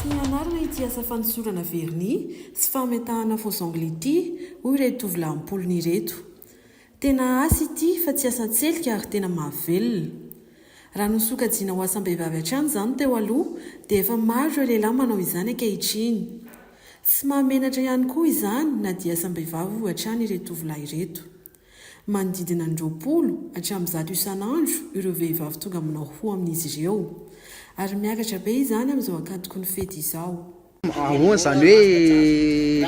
Tsy anarana ity asa fanosorana verni sy fametahana faux ongles ity hoy ireto tovolahy ampolony ireto. Tena asa ity fa tsy asa tselika ary tena mahavelona. Raha nosokajiana ho asam-behivavy hatrany izany teo aloha dia efa maro ireo lehilahy manao izany ankehitriny. Tsy mahamenatra ihany koa izany na dia asam-behivavy ho hatrany ireto tovolahy ireto. Manodidina ny 20 hatramin'ny 100 isan'andro ireo vehivavy tonga manao hoho amin'izy ireo. Ary miakatra be izany amin'izao akatoko ny fety izao. Ahoana izany hoe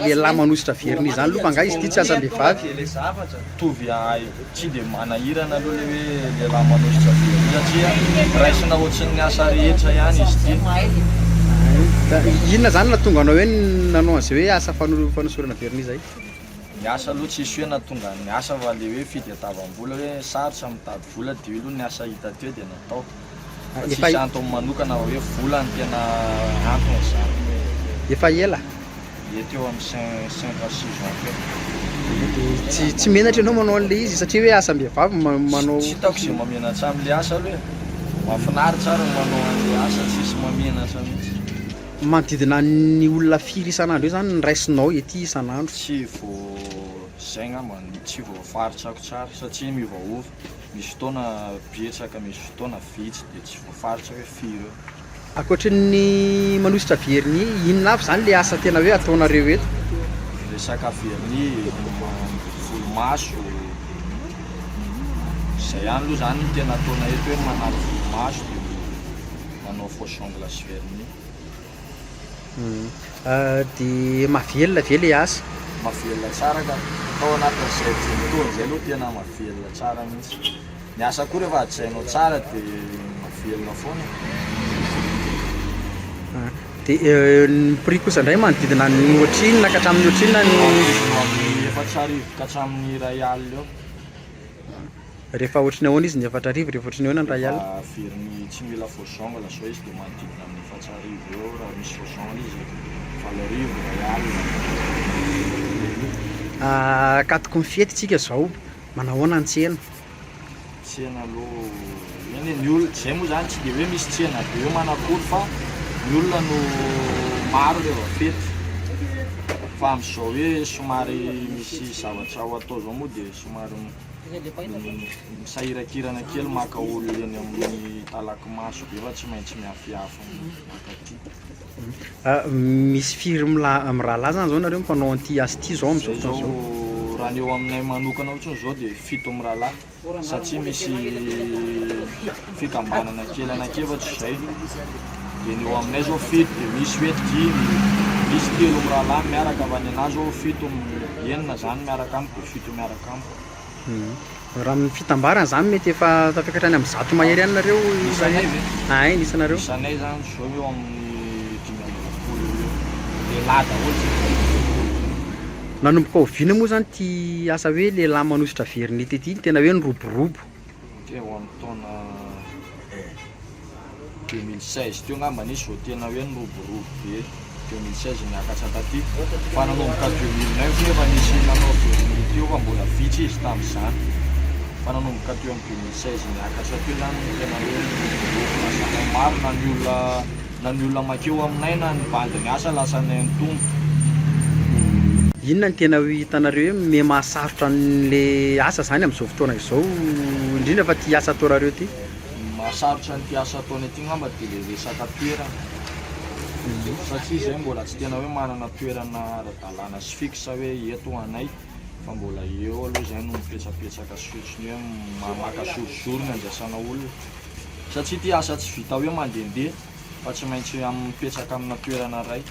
lehilahy manositra verni izany aloha fa izy ity tsy asam-behivavy. Tovy tsy dia manahirana aloha le hoe lehilahy manositra verni satria raisina ohatran'ny asa rehetra ihany izy ity. Inona izany nahatonga anao hoe nanao an'izay hoe asa fanosorana verni izay? Ny asa aloha tsisy hoe nahatonga ny asa fa le hoe fitadiavam-bola hoe sarotra mitady vola dia aloha ny asa hita teo dia natao. Tsisy antony manokana hoe vola ny tena antony izany. Efa ela? Teo amin'ny 5 à 6 ans teo. Tsy menatra ianao manao an'ilay izy satria hoe asam-behivavy manao. Tsy hitako izay mamenatra amin'ilay asa aloha hoe mahafinaritra ary manao an'ilay asa tsisy mamenatra mihitsy. Manodidina ny olona firy isan'andro io izany ny raisinao ety isan'andro? Tsy vao izay ngamba tsy voafaritsako tsara satria miovaova. Misy fotoana betsaka, misy fotoana vitsy dia tsy voafaritra hoe firy eo. Ankoatran'ny manositra verni, inona avy izany ilay asa tena hoe ataonareo eto? Resaka verni, volomaso, izay ihany aloha izany tena ataona eto hoe manalo volomaso dia manao faux ongles sy verni. Dia mahavelona ve ilay asa? Mahavelona tsara ka atao anatin'izay fotoana izay aloha tena mahavelona tsara mihitsy. Ny asa koa rehefa hajainao tsara dia mahavelona foana. Dia ny prix kosa indray manodidina ny ohatrinona ka hatramin'ny ohatrinona ny 4,000 ka hatramin'ny 1 alina eo. Rehefa ohatriny ahoana izy ny 4,000 rehefa ohatriny ahoana ny 1 alina? Verni tsy mila faux ongles sao izy dia manodidina amin'ny 4,000 eo, raha misy faux ongles izy 4,000, 1 alina. Akatoko ny fety tsika izao, manao ahoana ny tsena? Tsena aloha eny ny olona izay moa izany tsy dia hoe misy tsena be eo manakory fa ny olona no maro rehefa fety. Fa amin'izao hoe somary misy zavatra ho atao izao moa dia somary misahirakirana kely maka olona eny amin'ny talaky-maso be fa tsy maintsy miafiafa makaty. Misy firy mirahalahy zany zao nareo mpanao an'ity asa ity zao amin'izao fotoana izao? Raha ny eo aminay manokana ohatrany izao dia 7 mirahalahy satria misy fikambanana kely anankiefatra izay. Dia ny eo aminay zao 7 dia misy hoe 5, misy 3 mirahalahy miaraka avy any anazy zao 7 zany miaraka amiko dia 7 miaraka amiko. Raha amin'ny fitambarana izany mety efa tafekatra any amin'ny 100 mahery ihany nareo isanay ve? Isanareo? Isanay zany izao eo amin'ny 5 lehilahy daholo. Nanomboka oviana moa zany ty asa hoe lehilahy manositra verni tety tena hoe niroborobo? Eo amin'ny taona 2016 teo ngamba nisy vao tena hoe niroborobo be. 2016 niakatra taty fa nanomboka 2009 nefa nisy nanao verni teo fa mbola vitsy izy tamin'izany. Fa nanomboka teo amin'ny 2016 niakatra teo zany tena hoe niroborobo sanay maro na ny olona makeo aminay na ny bandy ny asa lasa nay nitombo. Inona ny tena hitanareo hoe me mahasarotra an'le asa zany amin'izao fotoana izao indrindra fa ty asa ataonareo ty? Mahasarotra ny ty asa ataony aty ngamba dia le resaka toerana. Satria izay mbola tsy tena hoe manana toerana ara-dalàna sy fixe hoe eto anay fa mbola eo aloha izay no mipetrapetsaka sotsiny hoe maka sorozoro ny andraisana olona. Satria ty asa tsy vita hoe mandehandeha fa tsy maintsy mipetraka amina toerana iray.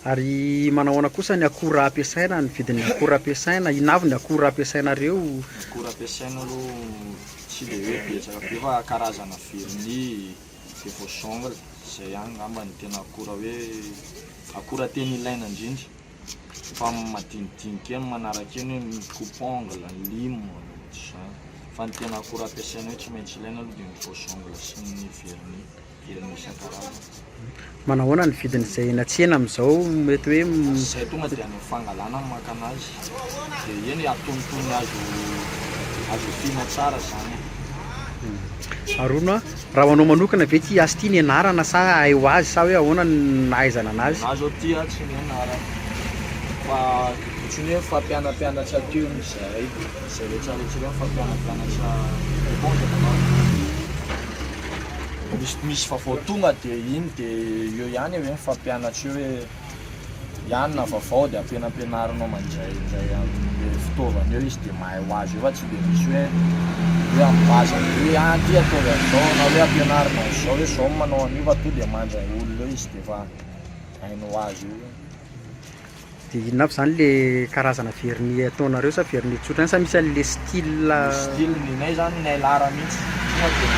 Ary manao ahoana kosa ny akora ampiasaina, ny vidin'ny akora ampiasaina, inavy ny akora ampiasainareo? Akora ampiasaina aloha tsy dia hoe betsaka be fa karazana verni, dia faux ongles, izay ihany ngamba ny tena akora hoe akora tena ilaina indrindra. Fa madinidinika eny manaraka eny hoe ny coupe-ongle, ny lime, izany. Fa ny tena akora ampiasaina hoe tsy maintsy ilaina aloha dia ny faux ongles sy ny verni isan-karazany. Manao ahoana ny vidin'izay eny an-tsena amin'izao mety hoe izay tonga dia any fangalana ny maka anazy dia eny atonotony azo fina tsara izany. Arono a raha hoanao manokana ve ty asa ty ny anarana sa hay ho azy sa hoe ahoana ny ahaizana anazy? Na zao ty tsy ny anarana fa ohatrany hoe fampianampianatra teo zay rehetrarehetra hoe fampianampianatra misy vaovao tonga dia iny dia eo ihany hoe fampianatra eo hoe ianona vaovao dia ampianampianarinao mandray amin'ny fitaovana eo izy dia mahay ho azy eo fa tsy dia misy hoe am'base hoe ty ataovy an'izao na hoe ampianarina izao hoe zao manao an'io fa to dia mandray olona eo izy dia fa hainao azy io. Dia inona avy zany le karazana vernis ataonareo sa vernis tsotra sa misy an'le style? Style ninay zany nailara mihitsy tonga dia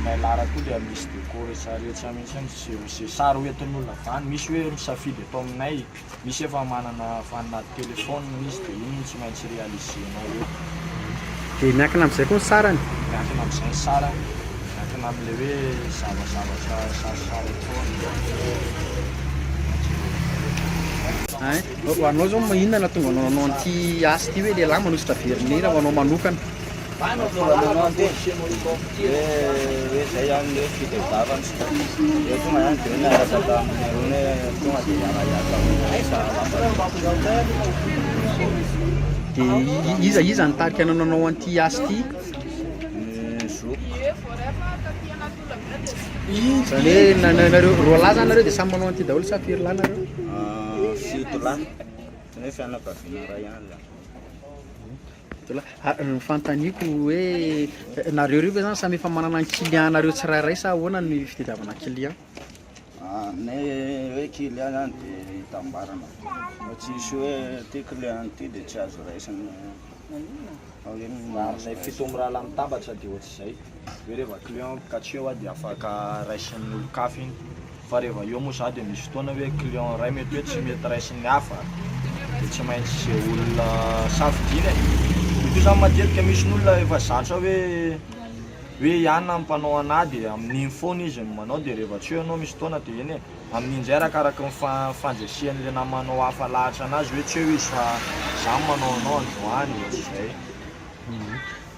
nailara koa dia misy déco rehetrarehetra mihitsy zay sary hoentin'olona vany misy hoe misafidy atao aminay misy efa manana fanina telefôna izy dia iny tsy maintsy réalisenao eo. Dia miankina amin'izay koa ny sarany? Miankina amin'izay ny sarany, miankina amin'le hoe zavazavatra sarisary atao. Anao zao inona na tonga anao an'ity asa ty hoe lehilahy manosotra vernis raha anao manokana? Hoe zay ihany le fitadiavana dia tonga ihany dia niaraka amin'irony tonga dia Dia iza nitarika nanao an'ity asa ty? Zany hoe nareo roa lahy zany nareo dia samy manao an'ity daholo sa firy lahy nareo? Fito lahy hoe fianakaviana ray ihany zany. Ny fanontaniako hoe nareo rio ve zany samy efa manana ny client nareo tsirairay sa ahoana ny fitadiavana client? Nay hoe client zany dia hitambarana fa tsy isy hoe ty client ty dia tsy azo raisina Aminay fito amin'ny raha mitambatra dia ohatr'izay hoe rehefa client katreo dia afaka raisin'ny olon-kafa iny fa rehefa eo moa za dia misy fotoana hoe client ray mety hoe tsy mety raisin'ny hafa dia tsy maintsy zay olona safidiana io zany matetika misy ny olona efa zatra hoe ihany ampanao anahy dia amin'iny foana izy manao dia rehefa tsy eo ianao misy fotoana dia eny amin'iny zay arakaraka ny fandraisian'le namanao hafa lahatra anazy hoe tsy eo izy fa za manao anao androany ohatr'izay.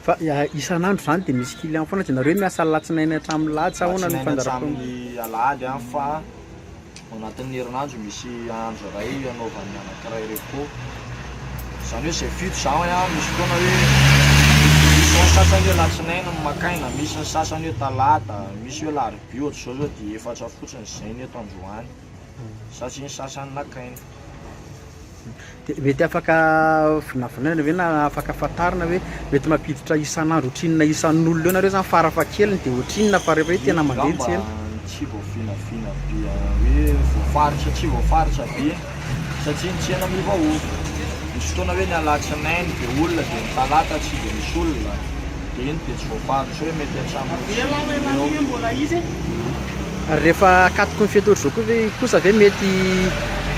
Fa isan'andro zany dia misy client foana dia nareo miasa alatsinainy hatramin'ny lahady sa ahoana ny fandaharam-potoana? Hatramin'ny alahady fa anatin'ny herinandro misy andro ray anaovan'ny anankiray repo zany hoe zay fito za misy fotoana hoe misy ny sasany hoe latsinainy ny makaina, misy ny sasany hoe talata, misy hoe larobia ohatr'izao zao dia efatra fotsiny zay ny eto androany satria ny sasany nakaina. Dia mety afaka vinavinaina ve na afaka fantarina hoe mety mampiditra isan'andro ohatrinona isan'olona eo nareo zany farafahakeliny dia ohatrinona fa rehefa hoe tena mandeha tsena? Tsy voavinavina be hoe voafaritra tsy voafaritra be satria ny tsena mivahoaka misy fotoana hoe ny alatsinainy dia olona dia ny talata tsy dia misy olona dia iny dia tsy voafaritra hoe mety hatramin'ny Rehefa akatoko ny fety ohatr'izao koa ve kosa ve mety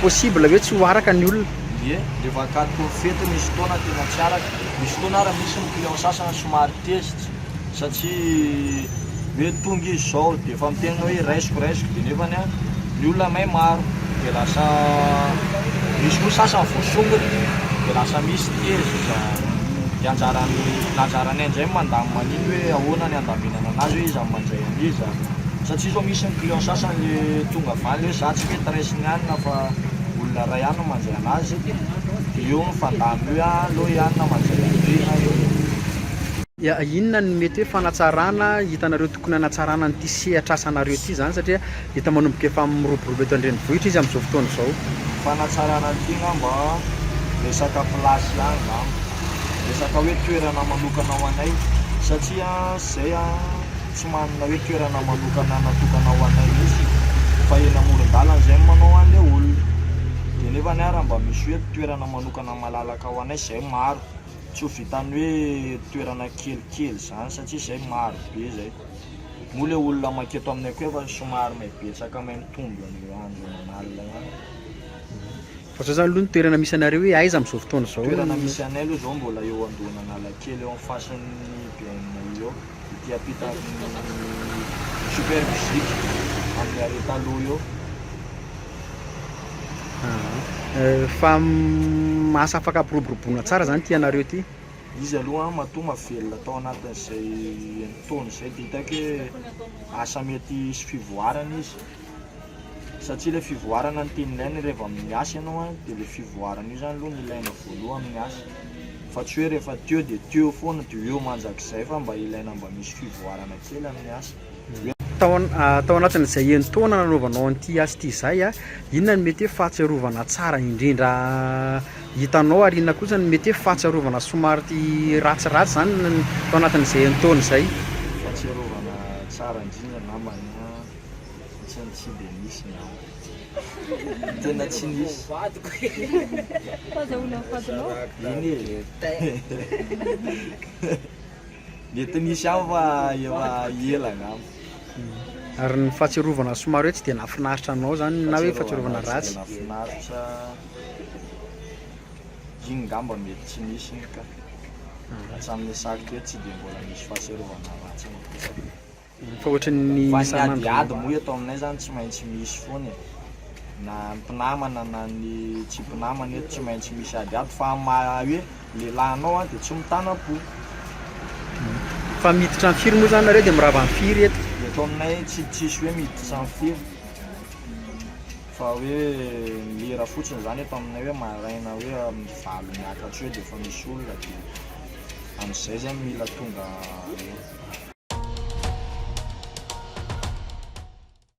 possible hoe tsy ho araka ny olona? Ie, rehefa akatoko ny fety misy fotoana tena tsy araka misy fotoana ara misy ny client sasana somary tezitra satria hoe tonga izy zao dia efa miteny hoe raisiko dia nefany ny olona may maro dia lasa misy koa sasany voasongony dia lasa misy tezitra dia anjarany an'izay mandamy maniny hoe ahoana ny andaminana anazy hoe izy amin'ny mandray an'iza satria zao misy ny client sasany le tonga vany hoe za tsy mety raisiny hanina fa olona ray ihany no mandray anazy dia eo ny fandamy hoe aloha ihany na mandray an'ireny eo. Inona ny mety hoe fanatsarana hitanareo tokony hanatsarana nyity sehatra asanareo ity zany satria hita manomboka efa miroborobo eto an-drenivohitra izy amin'izao fotoana izao. Fanatsarana an'ity ngamba resaka plasy ihany ngamba resaka hoe toerana manokana ho anay satria zay tsy manana hoe toerana manokana natokana ho anay mihitsy fa eny amoron-dalana zay manao an'ilay olona dia nefa ny ara mba misy hoe toerana manokana malalaka ho anay zay maro tsy ho vitany hoe toerana kelikely zany satria zay maro be zay moa le olona maketo aminay koa efa somary may betsaka may mitombo ny andro manalina ihany. Fa zao zany aloha ny toerana misy anareo hoe aiza amin'izao fotoana izao? Toerana misy anay aloha zao mbola eo andohana Analakely eo amin'ny fasan'ny Biaina eo ity apita super musique amin'ny areta aloha eo. Fa asa afaka ampiroboroboana tsara zany ty anareo ty? izy aloha matoa mavelona tao anatin'izay taona izay dia hitako hoe asa mety hisy fivoarana izy satria ilay fivoarana ny tiany ilaina rehefa miasa ianao dia ilay fivoarana io zany aloha ny ilaina voalohany amin'ny asa fa tsy hoe rehefa teo dia teo foana dia eo manjak'izay fa mba ilaina mba misy fivoarana kely amin'ny asa. Tao anatin'izay taona nanaovanao an'ity asa ity izay inona ny mety hoe fahatsiarovana tsara indrindra hitanao ary inona kosa ny mety hoe fahatsiarovana somary ty ratsiratsy zany tao anatin'izay taona izay? Fahatsiarovana tsara indrindra namany ohatrany tsy dia misy na tena tsy nisy iny mety nisy aho fa efa ela ngamba. Ary ny fahatsiarovana somary hoe tsy dia nahafinaritra anao zany na hoe fahatsiarovana ratsy? Nahafinaritra iny ngamba mety tsy nisy iny ka hatramin'ny saky hoe tsy dia mbola misy fahatsiarovana ratsy fa ohatran'ny fa ny adiady moa eto aminay zany tsy maintsy misy foana na mpinamana na ny tsy mpinamana eto tsy maintsy misy adiady fa hoe lehilahinao dia tsy mitanam-po. Fa miditra amin'ny firy moa zany nareo dia mirava amin'ny firy eto? Eto aminay tsisy hoe miditra amin'ny firy fa hoe lera fotsiny zany eto aminay hoe maraina hoe amin'ny valo miakatra hoe dia efa misy olona dia amin'izay zany mila tonga